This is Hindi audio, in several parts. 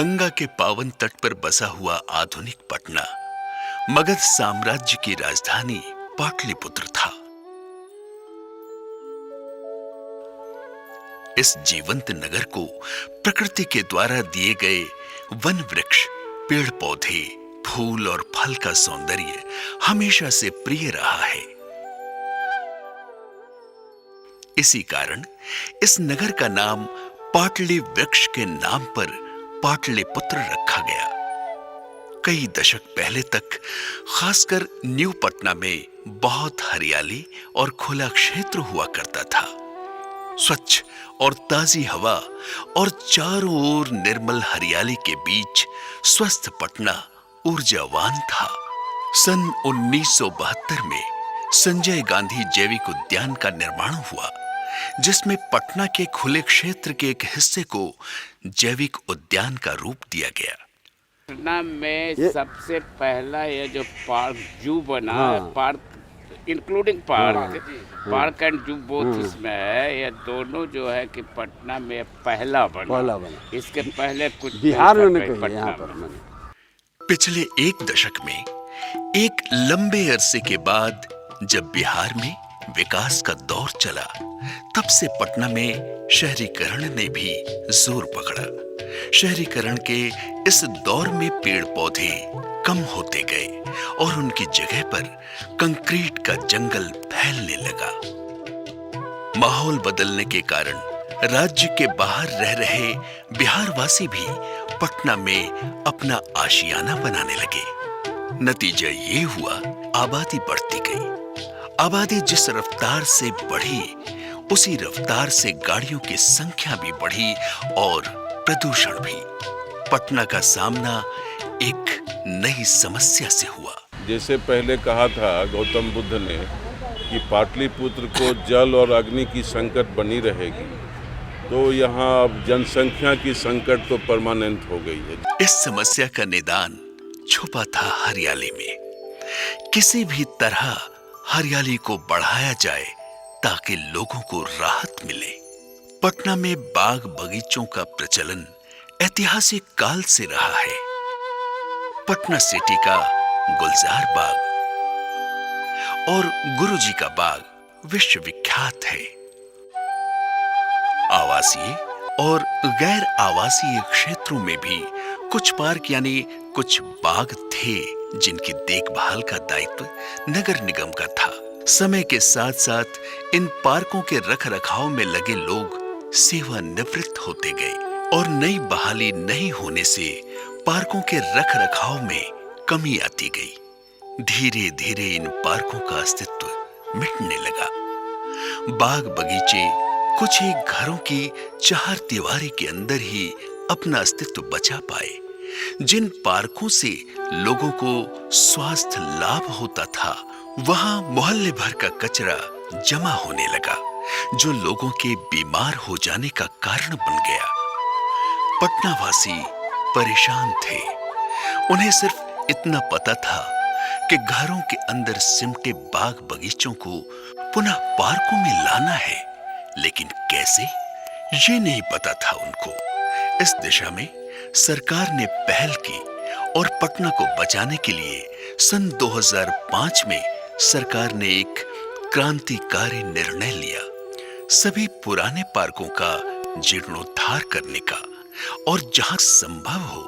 गंगा के पावन तट पर बसा हुआ आधुनिक पटना मगध साम्राज्य की राजधानी पाटलिपुत्र था। इस जीवंत नगर को प्रकृति के द्वारा दिए गए वन वृक्ष, पेड़ पौधे, फूल और फल का सौंदर्य हमेशा से प्रिय रहा है। इसी कारण इस नगर का नाम पाटली वृक्ष के नाम पर पाटलिपुत्र रखा गया। कई दशक पहले तक खासकर न्यू पटना में बहुत हरियाली और खुला क्षेत्र हुआ करता था। स्वच्छ और ताजी हवा और चारों ओर निर्मल हरियाली के बीच स्वस्थ पटना ऊर्जावान था। सन 1972 में संजय गांधी जैविक उद्यान का निर्माण हुआ, जिसमें पटना के खुले क्षेत्र के एक हिस्से को जैविक उद्यान का रूप दिया गया। पटना में सबसे पहला ये जो पार्क जू बना है, पार्क इंक्लूडिंग पार्क एंड जू बोथ इसमें है। ये दोनों जो है कि पटना में पहला बना। इसके पहले कुछ बिहार में नहीं, यहाँ पर पिछले एक दशक में एक लंबे अरसे के बाद जब बिहार में विकास का दौर चला, तब से पटना में शहरीकरण ने भी जोर पकड़ा। शहरीकरण के इस दौर में पेड़ पौधे कम होते गए और उनकी जगह पर कंक्रीट का जंगल फैलने लगा। माहौल बदलने के कारण राज्य के बाहर रह रहे बिहारवासी भी पटना में अपना आशियाना बनाने लगे। नतीजा ये हुआ, आबादी बढ़ती गई। आबादी जिस रफ्तार से बढ़ी, उसी रफ्तार से गाड़ियों की संख्या भी बढ़ी और प्रदूषण भी। पटना का सामना एक नई समस्या से हुआ। जैसे पहले कहा था गौतम बुद्ध ने कि पाटलिपुत्र को जल और अग्नि की संकट बनी रहेगी, तो यहाँ अब जनसंख्या की संकट तो परमानेंट हो गई है। इस समस्या का निदान छुपा था हरियाली में। किसी भी तरह हरियाली को बढ़ाया जाए ताकि लोगों को राहत मिले। पटना में बाग बगीचों का प्रचलन ऐतिहासिक काल से रहा है। पटना सिटी का गुलजार बाग और गुरुजी का बाग विश्वविख्यात है। आवासीय और गैर आवासीय क्षेत्रों में भी कुछ पार्क यानी कुछ बाग थे जिनकी देखभाल का दायित्व नगर निगम का था। समय के साथ साथ इन पार्कों के रखरखाव में लगे लोग सेवानिवृत्त होते गए और नई बहाली नहीं होने से पार्कों के रखरखाव में कमी आती गई। धीरे धीरे इन पार्कों का अस्तित्व मिटने लगा। बाग बगीचे कुछ एक घरों की चार दीवारी के अंदर ही अपना अस्तित्व बचा पाए। जिन पार्कों से लोगों को स्वास्थ्य लाभ होता था, वहां मोहल्ले भर का कचरा जमा होने लगा, जो लोगों के बीमार हो जाने का कारण बन गया। पटनावासी परेशान थे। उन्हें सिर्फ इतना पता था कि घरों के अंदर सिमटे बाग बगीचों को पुनः पार्कों में लाना है, लेकिन कैसे, ये नहीं पता था उनको। इस दिशा में सरकार ने पहल की और पटना को बचाने के लिए सन 2005 में सरकार ने एक क्रांतिकारी निर्णय लिया। सभी पुराने पार्कों का जीर्णोद्धार करने का और जहां संभव हो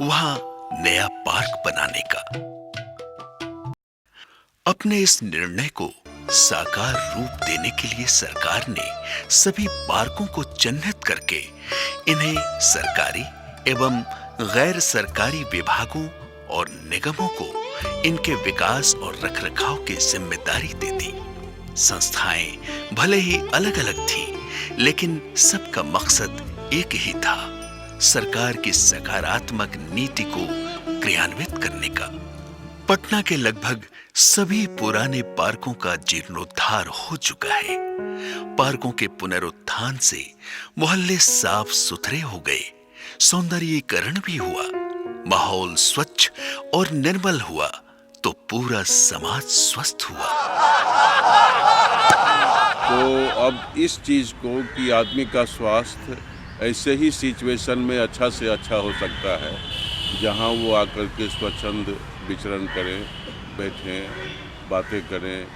वहां नया पार्क बनाने का। अपने इस निर्णय को साकार रूप देने के लिए सरकार ने सभी पार्कों को चिन्हित करके इन्हें सरकारी एवं गैर सरकारी विभागों और निगमों को इनके विकास और रखरखाव की जिम्मेदारी दे दी। संस्थाएं भले ही अलग अलग थीं, लेकिन सबका मकसद एक ही था, सरकार की सकारात्मक नीति को क्रियान्वित करने का। पटना के लगभग सभी पुराने पार्कों का जीर्णोद्धार हो चुका है। पार्कों के पुनरुत्थान से मोहल्ले साफ सुथरे हो गए, सौंदर्यीकरण भी हुआ, माहौल स्वच्छ और निर्मल हुआ, तो पूरा समाज स्वस्थ हुआ। तो अब इस चीज को कि आदमी का स्वास्थ्य ऐसे ही सिचुएशन में अच्छा से अच्छा हो सकता है, जहाँ वो आकर के स्वच्छंद विचरण करें, बैठें, बातें करें,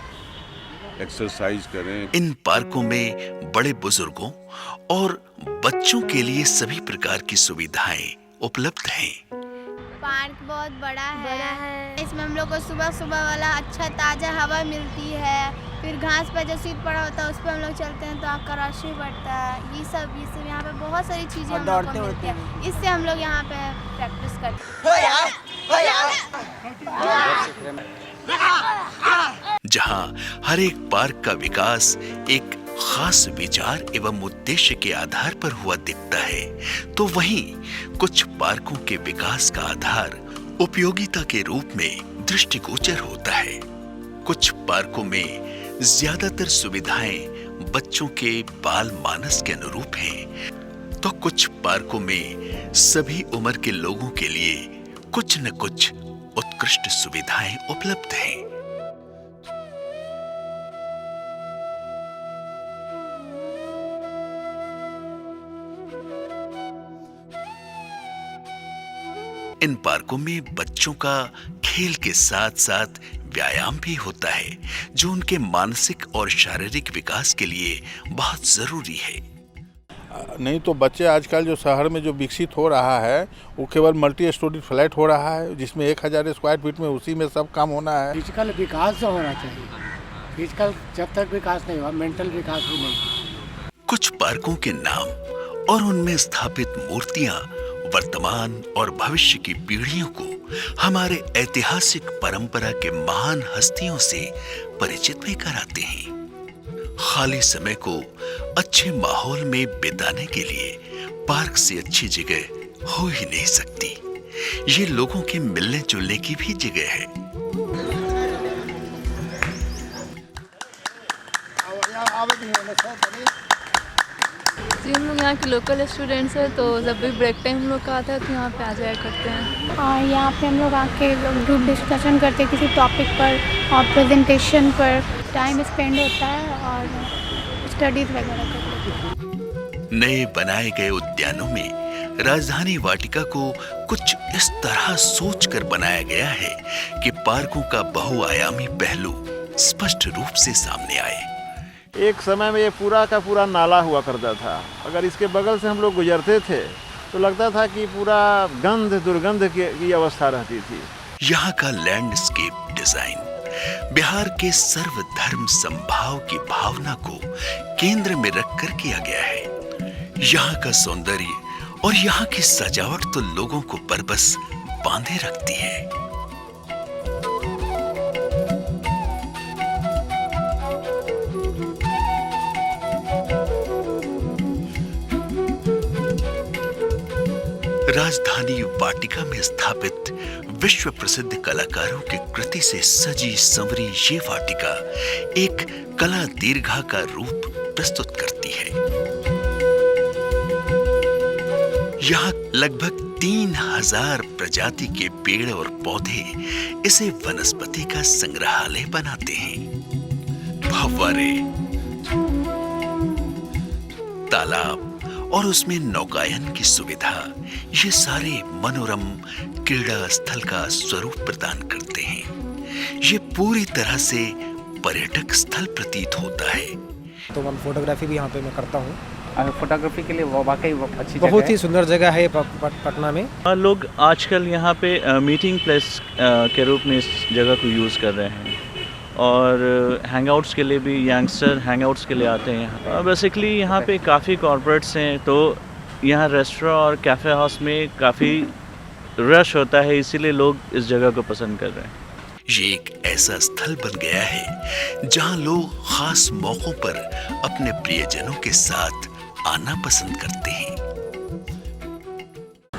एक्सरसाइज करें। इन पार्कों में बड़े बुजुर्गों और बच्चों के लिए सभी प्रकार की सुविधाएं उपलब्ध हैं। पार्क बहुत बड़ा है। इसमें हम लोग को सुबह सुबह वाला अच्छा ताज़ा हवा मिलती है। फिर घास पे जो सीट पड़ा होता है उस पर हम लोग चलते हैं तो आपका रश भी बढ़ता है। ये सब यहाँ पे बहुत सारी चीज़ें हम लोग को मिलती है। इससे हम लोग यहाँ पे प्रैक्टिस करते हैं। जहां हर एक पार्क का विकास एक खास विचार एवं उद्देश्य के आधार पर हुआ दिखता है, तो वहीं कुछ पार्कों के विकास का आधार उपयोगिता के रूप में दृष्टिगोचर होता है। कुछ पार्कों में ज्यादातर सुविधाएं बच्चों के बाल मानस के अनुरूप हैं, तो कुछ पार्कों में सभी उम्र के लोगों के लिए कुछ न कुछ उत्कृष्ट सुविधाएं उपलब्ध हैं। इन पार्कों में बच्चों का खेल के साथ साथ व्यायाम भी होता है, जो उनके मानसिक और शारीरिक विकास के लिए बहुत जरूरी है। नहीं तो बच्चे आजकल जो शहर में जो विकसित हो रहा है वो केवल मल्टी स्टोरी फ्लैट हो रहा है, जिसमें 1000 स्क्वायर फीट में उसी में सब काम होना है। फिजिकल विकास तो होना चाहिए। फिजिकल जब तक विकास नहीं हुआ, मेंटल विकास भी नहीं। कुछ पार्कों के नाम और उनमें स्थापित मूर्तियां वर्तमान और भविष्य की पीढ़ियों को हमारे ऐतिहासिक परंपरा के महान हस्तियों से परिचित भी कराते हैं। खाली समय को अच्छे माहौल में बिताने के लिए पार्क से अच्छी जगह हो ही नहीं सकती। ये लोगों के मिलने जुलने की भी जगह है। जी, हम लोग यहाँ के लोकल स्टूडेंट्स हैं, तो जब भी ब्रेक टाइम हम लोग का आता है तो यहाँ पे आ जाया करते हैं। और यहाँ पे हम लोग आके ग्रुप डिस्कशन करते हैं किसी टॉपिक पर और प्रेजेंटेशन पर टाइम स्पेंड होता है और स्टडीज वगैरह करते हैं। नए बनाए गए उद्यानों में राजधानी वाटिका को कुछ इस तरह सोचकर बनाया गया है कि पार्कों का बहुआयामी पहलू स्पष्ट रूप से सामने आए। एक समय में ये पूरा का पूरा नाला हुआ करता था। अगर इसके बगल से हम लोग गुजरते थे तो लगता था कि पूरा गंध दुर्गंध की अवस्था रहती थी। यहाँ का लैंडस्केप डिजाइन बिहार के सर्वधर्म समभाव की भावना को केंद्र में रखकर किया गया है। यहाँ का सौंदर्य और यहाँ की सजावट तो लोगों को बरबस बांधे रखती है। राजधानी वाटिका में स्थापित विश्व प्रसिद्ध कलाकारों की कृति से सजी संवरी ये वाटिका एक कला दीर्घा का रूप प्रस्तुत करती है। यहाँ लगभग 3000 प्रजाति के पेड़ और पौधे इसे वनस्पति का संग्रहालय बनाते हैं। फव्वारे, तालाब और उसमें नौकायन की सुविधा, ये सारे मनोरम क्रीड़ा स्थल का स्वरूप प्रदान करते हैं। ये पूरी तरह से पर्यटक स्थल प्रतीत होता है। तो मैं फोटोग्राफी भी यहाँ पे मैं करता हूँ। फोटोग्राफी के लिए वाकई अच्छी बहुत ही सुंदर जगह है पटना में। लोग आजकल यहाँ पे मीटिंग प्लेस के रूप में इस जगह को यूज़ कर रहे हैं और हैंगआउट्स के लिए भी यंगस्टर हैंगआउट्स के लिए आते हैं यहाँ। बेसिकली यहाँ पे काफ़ी कॉर्पोरेट्स हैं, तो यहाँ रेस्टोरेंट और कैफ़े हाउस में काफ़ी रश होता है, इसीलिए लोग इस जगह को पसंद कर रहे हैं। ये एक ऐसा स्थल बन गया है जहाँ लोग खास मौक़ों पर अपने प्रियजनों के साथ आना पसंद करते हैं।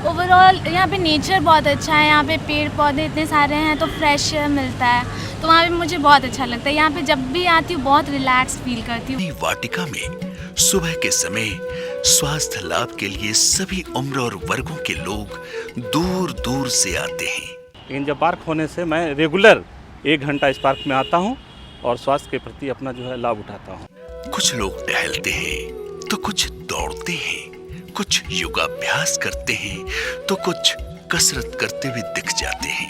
ओवरऑल यहाँ पे नेचर बहुत अच्छा है। यहाँ पे पेड़ पौधे इतने सारे हैं तो फ्रेश मिलता है, तो वहाँ पे मुझे बहुत अच्छा लगता है। यहाँ पे जब भी आती हूँ बहुत रिलैक्स फील करती हूँ। वाटिका में सुबह के समय स्वास्थ्य लाभ के लिए सभी उम्र और वर्गों के लोग दूर दूर से आते हैं। इन जब पार्क होने से मैं रेगुलर 1 घंटा इस पार्क में आता हूँ और स्वास्थ्य के प्रति अपना जो है लाभ उठाता हूँ। कुछ लोग टहलते हैं तो कुछ दौड़ते हैं, कुछ योगाभ्यास करते हैं तो कुछ कसरत करते हुए दिख जाते हैं।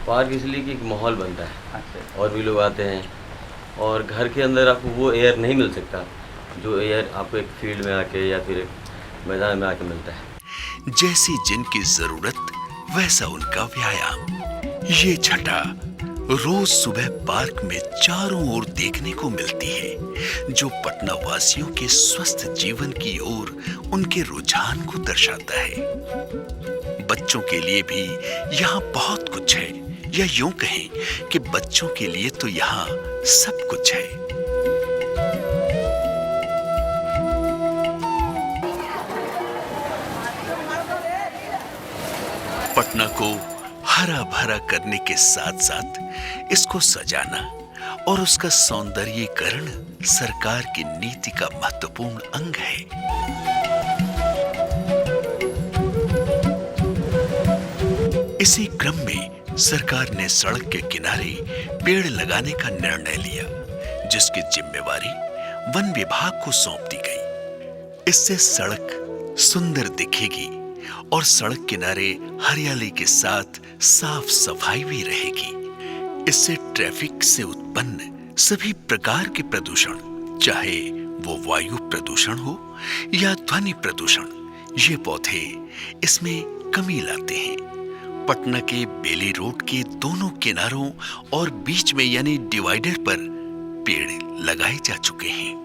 पार्क इसलिए कि एक माहौल बनता है और भी लोग आते हैं, और घर के अंदर आपको वो एयर नहीं मिल सकता जो एयर आपको एक फील्ड में आके या फिर एक मैदान में आके मिलता है। जैसी जिनकी जरूरत वैसा उनका व्यायाम। ये छटा रोज सुबह पार्क में चारों ओर देखने को मिलती है, जो पटना वासियों के स्वस्थ जीवन की ओर उनके रुझान को दर्शाता है। बच्चों के लिए भी यहाँ बहुत कुछ है, या यूं कहें कि बच्चों के लिए तो यहाँ सब कुछ है। पटना को हरा भरा करने के साथ साथ इसको सजाना और उसका सौंदर्यीकरण सरकार की नीति का महत्वपूर्ण अंग है। इसी क्रम में सरकार ने सड़क के किनारे पेड़ लगाने का निर्णय लिया, जिसकी जिम्मेवारी वन विभाग को सौंप दी गई। इससे सड़क सुंदर दिखेगी और सड़क किनारे हरियाली के साथ साफ सफाई भी रहेगी। इससे ट्रैफिक से उत्पन्न सभी प्रकार के प्रदूषण, चाहे वो वायु प्रदूषण हो या ध्वनि प्रदूषण, ये पौधे इसमें कमी लाते हैं। पटना के बेली रोड के दोनों किनारों और बीच में यानी डिवाइडर पर पेड़ लगाए जा चुके हैं।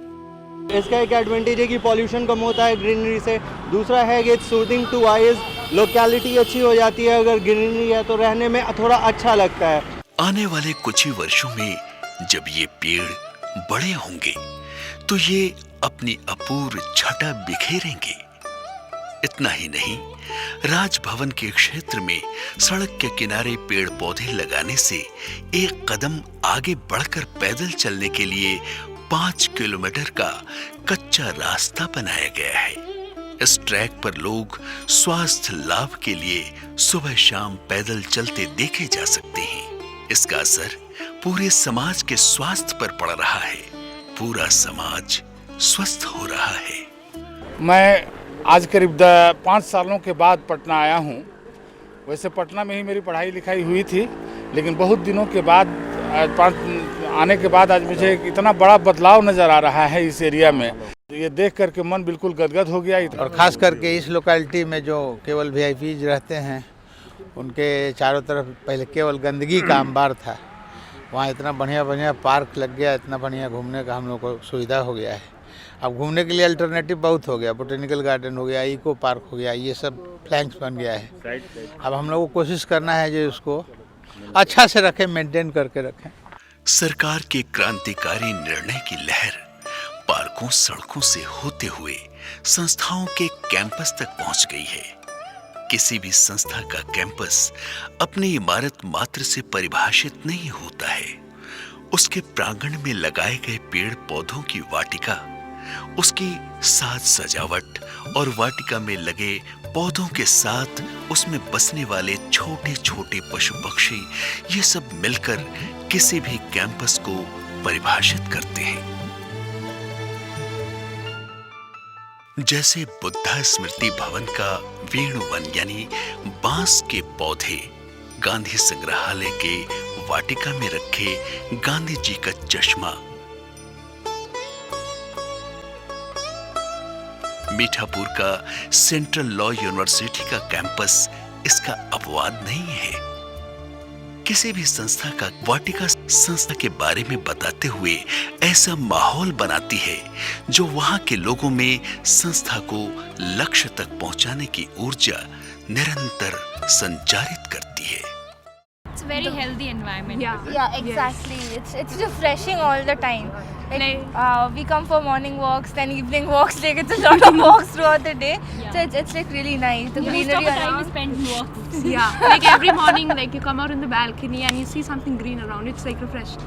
इसका एक एडवांटेज है कि पॉल्यूशन कम होता है ग्रीनरी से। दूसरा है कि it's soothing two eyes, locality अच्छी हो जाती है अगर ग्रीनरी है तो रहने में थोड़ा अच्छा लगता है। आने वाले कुछ ही वर्षों में जब ये पेड़ बड़े होंगे तो ये अपनी अपूर्व छटा बिखेरेंगे। इतना ही नहीं, राजभवन के क्षेत्र में सड़क के किनारे पेड़ पौधे लगाने से एक कदम आगे बढ़कर पैदल चलने के लिए 5 किलोमीटर का कच्चा रास्ता बनाया गया है। इस ट्रैक पर लोग स्वास्थ्य लाभ के लिए सुबह शाम पैदल चलते देखे जा सकते हैं। इसका असर पूरे समाज के स्वास्थ्य पर पड़ रहा है। पूरा समाज स्वस्थ हो रहा है। मैं आज करीब 5 सालों के बाद पटना आया हूँ। वैसे पटना में ही मेरी पढ़ाई लिखाई हुई थी, लेकिन बहुत दिनों के बाद आने के बाद आज मुझे इतना बड़ा बदलाव नज़र आ रहा है इस एरिया में। ये देख करके मन बिल्कुल गदगद हो गया। और ख़ास करके इस लोकेलिटी में जो केवल VIPs रहते हैं, उनके चारों तरफ पहले केवल गंदगी का अंबार था। वहाँ इतना बढ़िया पार्क लग गया, इतना बढ़िया घूमने का हम लोग को सुविधा हो गया है। अब घूमने के लिए अल्टरनेटिव बहुत हो गया, बोटेनिकल गार्डन हो गया, इको पार्क हो गया, ये सब फ्लैंक्स बन गया है। अब हम लोग को कोशिश करना है जो उसको अच्छा से रखें, मेंटेन करके रखें। सरकार के क्रांतिकारी निर्णय की लहर पार्कों सड़कों से होते हुए संस्थाओं के कैंपस तक पहुंच गई है। किसी भी संस्था का कैंपस अपनी इमारत मात्र से परिभाषित नहीं होता है। उसके प्रांगण में लगाए गए पेड़ पौधों की वाटिका, उसकी साज सजावट और वाटिका में लगे पौधों के साथ उसमें बसने वाले छोटे छोटे पशु पक्षी, ये सब मिलकर किसी भी कैंपस को परिभाषित करते हैं। जैसे बुद्धा स्मृति भवन का वेणुवन यानी बांस के पौधे, गांधी संग्रहालय के वाटिका में रखे गांधी जी का चश्मा, मीठापुर का सेंट्रल लॉ यूनिवर्सिटी का कैंपस इसका अपवाद नहीं है। किसी भी संस्था का वाटिका संस्था के बारे में बताते हुए ऐसा माहौल बनाती है जो वहां के लोगों में संस्था को लक्ष्य तक पहुंचाने की ऊर्जा निरंतर संचारित करती है। It's a very healthy environment. Yeah, exactly. It's refreshing all the time. We come for morning walks, then evening walks. Like it's a lot of walks throughout the day. So it's like really nice. The greenery around. Most of the time we spend walks. Yeah, like every morning, like you come out in the balcony and you see something green around. It's like refreshing,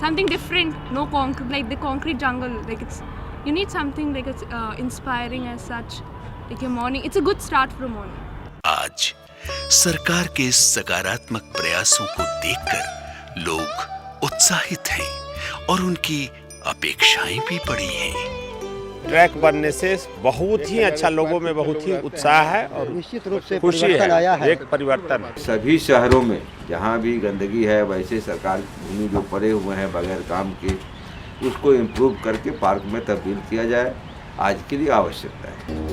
something different. No concrete, like the concrete jungle. Like you need something like it's inspiring as such. Like your morning, it's a good start for a morning. आज सरकार के इस सकारात्मक प्रयासों को देखकर लोग उत्साहित हैं और उनकी अपेक्षाएं भी बढ़ी हैं। ट्रैक बनने से बहुत ही अच्छा, लोगों में बहुत ही उत्साह है और निश्चित रूप से खुशी परिवर्तन आया है, है। एक परिवर्तन है। सभी शहरों में जहाँ भी गंदगी है, वैसे सरकार भूमि जो पड़े हुए हैं बगैर काम के, उसको इम्प्रूव करके पार्क में तब्दील किया जाए, आज के लिए आवश्यकता है।